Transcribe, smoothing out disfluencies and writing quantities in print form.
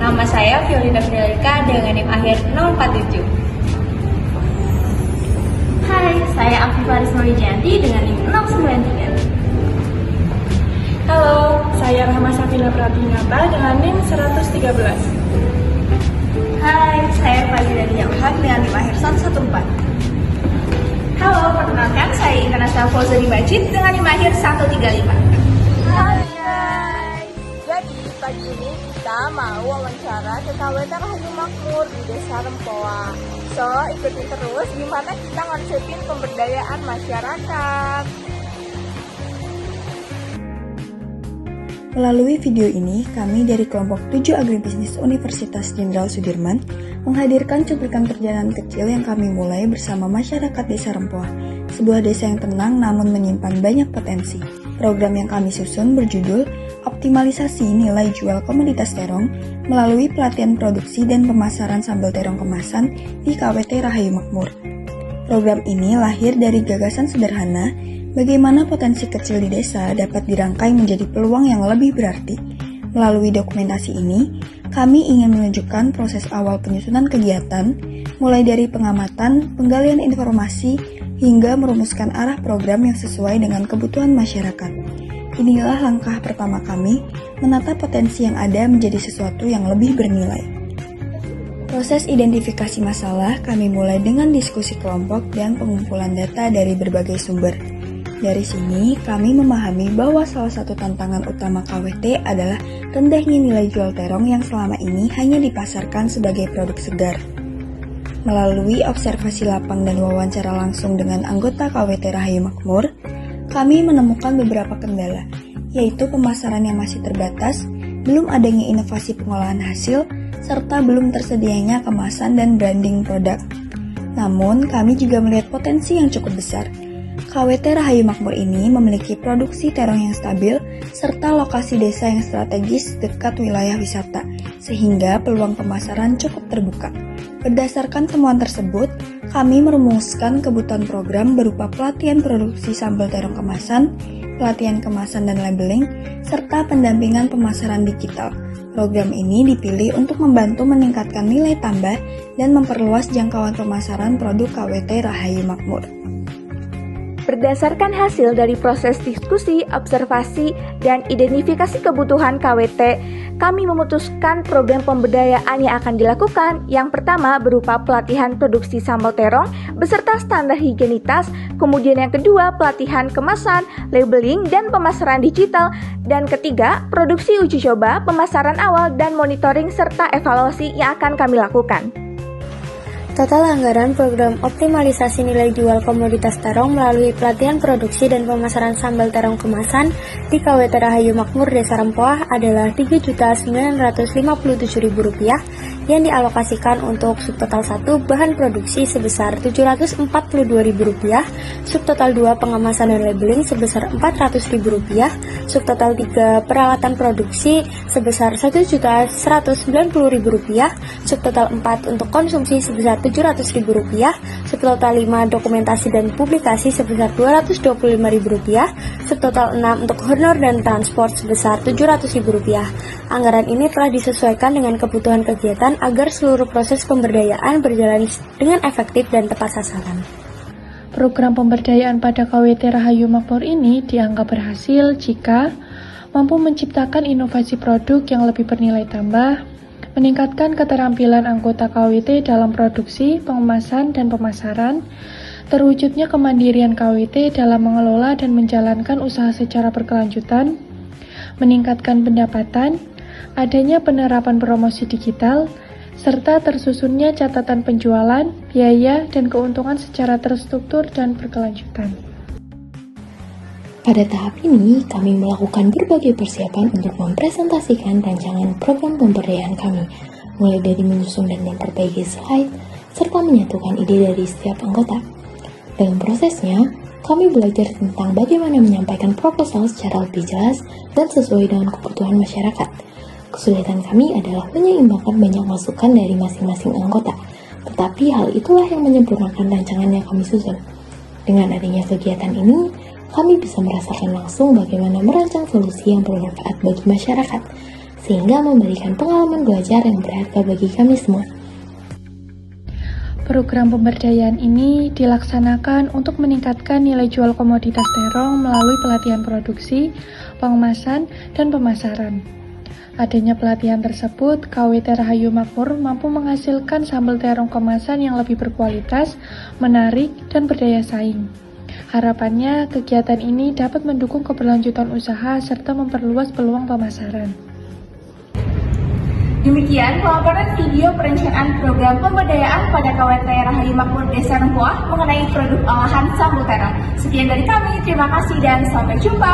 Nama saya Violina Frialika dengan NIM akhir 047. Hai, saya Afifah Risma Wijanti dengan NIM 093. Halo, saya Rahma Safina Pratinyata dengan NIM 113. Hai, saya Fazila Diawhan dengan NIM akhir 114. Halo, perkenalkan saya Intanasa Fauzani Majid dengan NIM akhir 135. Hai. Jadi pagi ini kita mau wawancara ke KWT Rahayu Makmur di Desa Rempoa. So, ikutin terus gimana kita ngonsepin pemberdayaan masyarakat. Melalui video ini, kami dari kelompok 7 Agribisnis Universitas Jenderal Sudirman menghadirkan cuplikan perjalanan kecil yang kami mulai bersama masyarakat Desa Rempoa, sebuah desa yang tenang namun menyimpan banyak potensi. Program yang kami susun berjudul Optimalisasi Nilai Jual Komoditas Terong melalui pelatihan produksi dan pemasaran sambal terong kemasan di KWT Rahayu Makmur. Program ini lahir dari gagasan sederhana bagaimana potensi kecil di desa dapat dirangkai menjadi peluang yang lebih berarti. Melalui dokumentasi ini, kami ingin menunjukkan proses awal penyusunan kegiatan, mulai dari pengamatan, penggalian informasi, hingga merumuskan arah program yang sesuai dengan kebutuhan masyarakat. Inilah langkah pertama kami, menata potensi yang ada menjadi sesuatu yang lebih bernilai. Proses identifikasi masalah kami mulai dengan diskusi kelompok dan pengumpulan data dari berbagai sumber. Dari sini, kami memahami bahwa salah satu tantangan utama KWT adalah rendahnya nilai jual terong yang selama ini hanya dipasarkan sebagai produk segar. Melalui observasi lapang dan wawancara langsung dengan anggota KWT Rahayu Makmur, kami menemukan beberapa kendala, yaitu pemasaran yang masih terbatas, belum adanya inovasi pengolahan hasil, serta belum tersedianya kemasan dan branding produk. Namun, kami juga melihat potensi yang cukup besar. KWT Rahayu Makmur ini memiliki produksi terong yang stabil, serta lokasi desa yang strategis dekat wilayah wisata, sehingga peluang pemasaran cukup terbuka. Berdasarkan temuan tersebut, kami merumuskan kebutuhan program berupa pelatihan produksi sambal terong kemasan, pelatihan kemasan dan labeling, serta pendampingan pemasaran digital. Program ini dipilih untuk membantu meningkatkan nilai tambah dan memperluas jangkauan pemasaran produk KWT Rahayu Makmur. Berdasarkan hasil dari proses diskusi, observasi, dan identifikasi kebutuhan KWT, kami memutuskan program pemberdayaan yang akan dilakukan. Yang pertama berupa pelatihan produksi sambal terong beserta standar higienitas, kemudian yang kedua pelatihan kemasan, labeling, dan pemasaran digital, dan ketiga produksi uji coba, pemasaran awal, dan monitoring serta evaluasi yang akan kami lakukan. Total anggaran program optimalisasi nilai jual komoditas terong melalui pelatihan produksi dan pemasaran sambal terong kemasan di KWT Rahayu Makmur Desa Rempoa adalah Rp3.957.000 yang dialokasikan untuk subtotal 1 bahan produksi sebesar Rp742.000, subtotal 2 pengemasan dan labeling sebesar Rp400.000, subtotal 3 peralatan produksi sebesar Rp1.190.000, subtotal 4 untuk konsumsi sebesar Rp700.000, subtotal 5 dokumentasi dan publikasi sebesar Rp225.000, subtotal 6 untuk honor dan transport sebesar Rp700.000. Anggaran ini telah disesuaikan dengan kebutuhan kegiatan agar seluruh proses pemberdayaan berjalan dengan efektif dan tepat sasaran. Program pemberdayaan pada KWT Rahayu Makmur ini dianggap berhasil jika mampu menciptakan inovasi produk yang lebih bernilai tambah, meningkatkan keterampilan anggota KWT dalam produksi, pengemasan, dan pemasaran, terwujudnya kemandirian KWT dalam mengelola dan menjalankan usaha secara berkelanjutan, meningkatkan pendapatan, adanya penerapan promosi digital, serta tersusunnya catatan penjualan, biaya, dan keuntungan secara terstruktur dan berkelanjutan. Pada tahap ini, kami melakukan berbagai persiapan untuk mempresentasikan rancangan program pemberdayaan kami, mulai dari menyusun dan memperbaiki slide, serta menyatukan ide dari setiap anggota. Dalam prosesnya, kami belajar tentang bagaimana menyampaikan proposal secara lebih jelas dan sesuai dengan kebutuhan masyarakat. Kesulitan kami adalah menyeimbangkan banyak masukan dari masing-masing anggota, tetapi hal itulah yang menyempurnakan rancangan yang kami susun. Dengan adanya kegiatan ini, kami bisa merasakan langsung bagaimana merancang solusi yang bermanfaat bagi masyarakat, sehingga memberikan pengalaman belajar yang berharga bagi kami semua. Program pemberdayaan ini dilaksanakan untuk meningkatkan nilai jual komoditas terong melalui pelatihan produksi, pengemasan, dan pemasaran. Adanya pelatihan tersebut, KWT Rahayu Makmur mampu menghasilkan sambal terong kemasan yang lebih berkualitas, menarik, dan berdaya saing. Harapannya, kegiatan ini dapat mendukung keberlanjutan usaha serta memperluas peluang pemasaran. Demikian pemaparan video perencanaan program pemberdayaan pada KWT Rahayu Makmur Desa Rempoah mengenai produk olahan sambal terong. Sekian dari kami, terima kasih dan sampai jumpa.